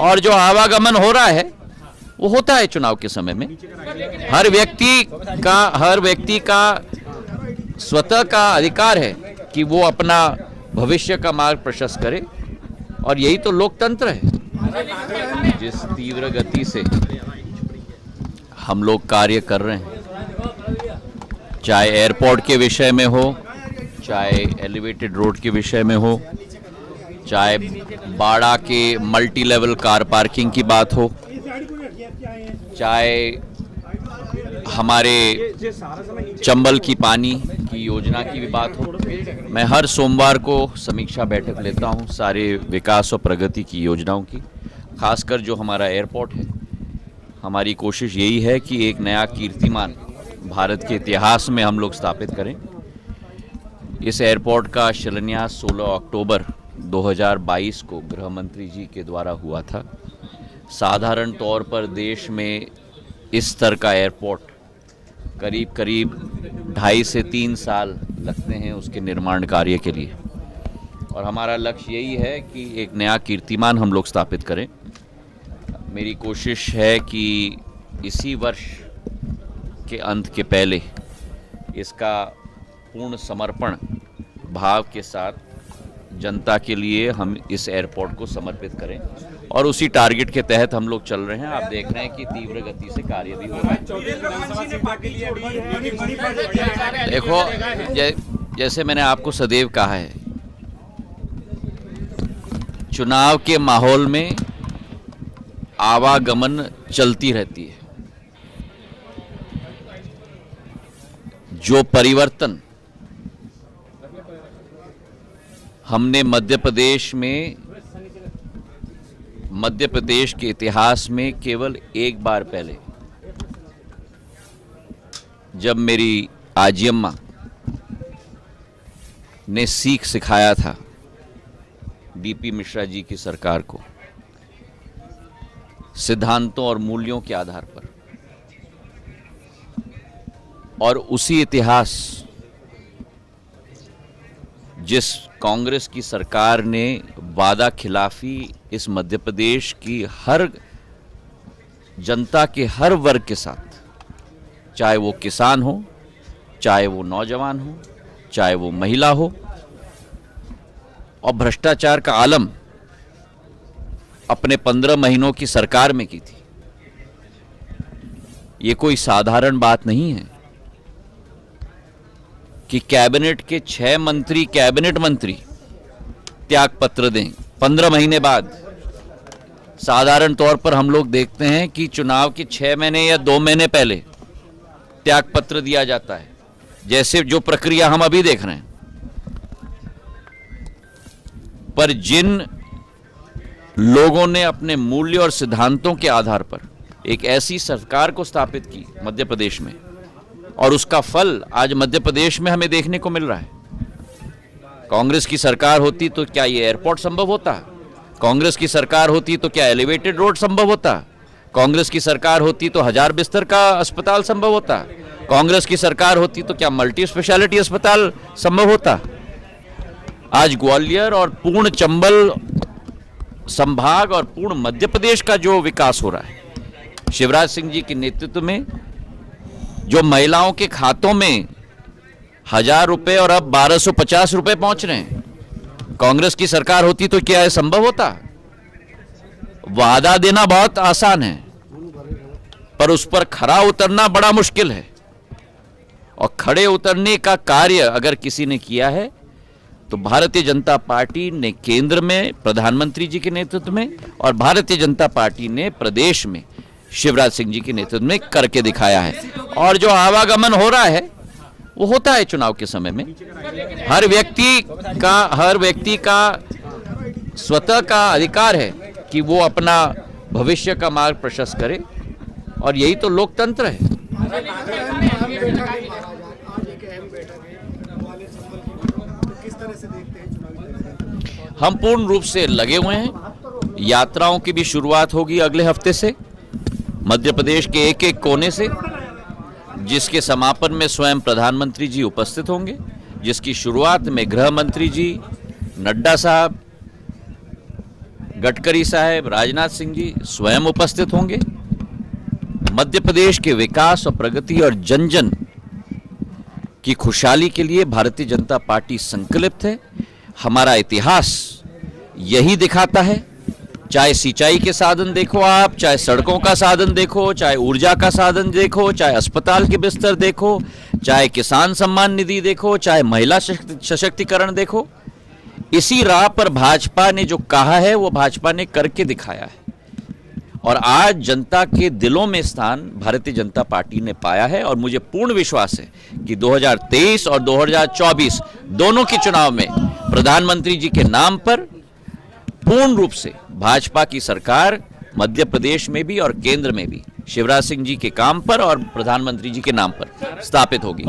और जो आवागमन हो रहा है वो होता है चुनाव के समय में। हर व्यक्ति का स्वतः का अधिकार है कि वो अपना भविष्य का मार्ग प्रशस्त करे, और यही तो लोकतंत्र है। जिस तीव्र गति से हम लोग कार्य कर रहे हैं, चाहे एयरपोर्ट के विषय में हो, चाहे एलिवेटेड रोड के विषय में हो, चाहे बाड़ा के मल्टी लेवल कार पार्किंग की बात हो, चाहे हमारे चंबल की पानी की योजना की भी बात हो। मैं हर सोमवार को समीक्षा बैठक लेता हूं सारे विकास और प्रगति की योजनाओं की, खासकर जो हमारा एयरपोर्ट है। हमारी कोशिश यही है कि एक नया कीर्तिमान भारत के इतिहास में हम लोग स्थापित करें। इस एयरपोर्ट का शिलान्यास 16 अक्टूबर 2022 को गृह मंत्री जी के द्वारा हुआ था। साधारण तौर पर देश में इस स्तर का एयरपोर्ट करीब 2.5 से 3 साल लगते हैं उसके निर्माण कार्य के लिए, और हमारा लक्ष्य यही है कि एक नया कीर्तिमान हम लोग स्थापित करें। मेरी कोशिश है कि इसी वर्ष के अंत के पहले इसका पूर्ण समर्पण भाव के साथ जनता के लिए हम इस एयरपोर्ट को समर्पित करें, और उसी टारगेट के तहत हम लोग चल रहे हैं। आप देख रहे हैं कि तीव्र गति से कार्य भी हो रहा है। देखो, जैसे मैंने आपको सदैव कहा है, चुनाव के माहौल में आवागमन चलती रहती है। जो परिवर्तन हमने मध्य प्रदेश के इतिहास में केवल एक बार पहले, जब मेरी आजियम्मा ने सीख सिखाया था डीपी मिश्रा जी की सरकार को, सिद्धांतों और मूल्यों के आधार पर, और उसी इतिहास जिस कांग्रेस की सरकार ने वादा खिलाफी इस मध्य प्रदेश की हर जनता के हर वर्ग के साथ, चाहे वो किसान हो, चाहे वो नौजवान हो, चाहे वो महिला हो, और भ्रष्टाचार का आलम अपने 15 महीनों की सरकार में की थी। ये कोई साधारण बात नहीं है कि कैबिनेट के 6 मंत्री कैबिनेट मंत्री त्याग पत्र दें 15 महीने बाद। साधारण तौर पर हम लोग देखते हैं कि चुनाव के 6 महीने या 2 महीने पहले त्याग पत्र दिया जाता है, जैसे जो प्रक्रिया हम अभी देख रहे हैं। पर जिन लोगों ने अपने मूल्य और सिद्धांतों के आधार पर एक ऐसी सरकार को स्थापित की मध्य प्रदेश में, और उसका फल आज मध्य प्रदेश में हमें देखने को मिल रहा है। कांग्रेस की सरकार होती तो क्या ये एयरपोर्ट संभव होता? कांग्रेस की सरकार होती तो क्या एलिवेटेड रोड संभव होता? कांग्रेस की सरकार होती तो 1000 बिस्तर का अस्पताल संभव होता? कांग्रेस की सरकार होती तो क्या मल्टी स्पेशलिटी अस्पताल संभव होता? आज ग्वालियर और पूर्ण चंबल संभाग और पूर्ण मध्य प्रदेश का जो विकास हो रहा है, शिवराज सिंह जी के नेतृत्व में, जो महिलाओं के खातों में 1000 रुपए और अब 1250 रुपए पहुंच रहे हैं, कांग्रेस की सरकार होती तो क्या यह संभव होता? वादा देना बहुत आसान है, पर उस पर खरा उतरना बड़ा मुश्किल है। और खड़े उतरने का कार्य अगर किसी ने किया है तो भारतीय जनता पार्टी ने केंद्र में प्रधानमंत्री जी के नेतृत्व में, और भारतीय जनता पार्टी ने प्रदेश में शिवराज सिंह जी के नेतृत्व में करके दिखाया है। और जो आवागमन हो रहा है वो होता है चुनाव के समय में। हर व्यक्ति का स्वतः का अधिकार है कि वो अपना भविष्य का मार्ग प्रशस्त करे, और यही तो लोकतंत्र है। हम पूर्ण रूप से लगे हुए हैं। यात्राओं की भी शुरुआत होगी अगले हफ्ते से, मध्य प्रदेश के एक एक कोने से, जिसके समापन में स्वयं प्रधानमंत्री जी उपस्थित होंगे, जिसकी शुरुआत में गृह मंत्री जी, नड्डा साहब, गडकरी साहब, राजनाथ सिंह जी स्वयं उपस्थित होंगे। मध्य प्रदेश के विकास और प्रगति और जन जन की खुशहाली के लिए भारतीय जनता पार्टी संकल्पित है। हमारा इतिहास यही दिखाता है, चाहे सिंचाई के साधन देखो आप, चाहे सड़कों का साधन देखो, चाहे ऊर्जा का साधन देखो, चाहे अस्पताल के बिस्तर देखो, चाहे किसान सम्मान निधि देखो, चाहे महिला सशक्तिकरण देखो, इसी राह पर भाजपा ने जो कहा है वो भाजपा ने करके दिखाया है। और आज जनता के दिलों में स्थान भारतीय जनता पार्टी ने पाया है और मुझे पूर्ण विश्वास है कि 2023 और 2024 दोनों के चुनाव में प्रधानमंत्री जी के नाम पर पूर्ण रूप से भाजपा की सरकार मध्य प्रदेश में भी और केंद्र में भी शिवराज सिंह जी के काम पर और प्रधानमंत्री जी के नाम पर स्थापित होगी।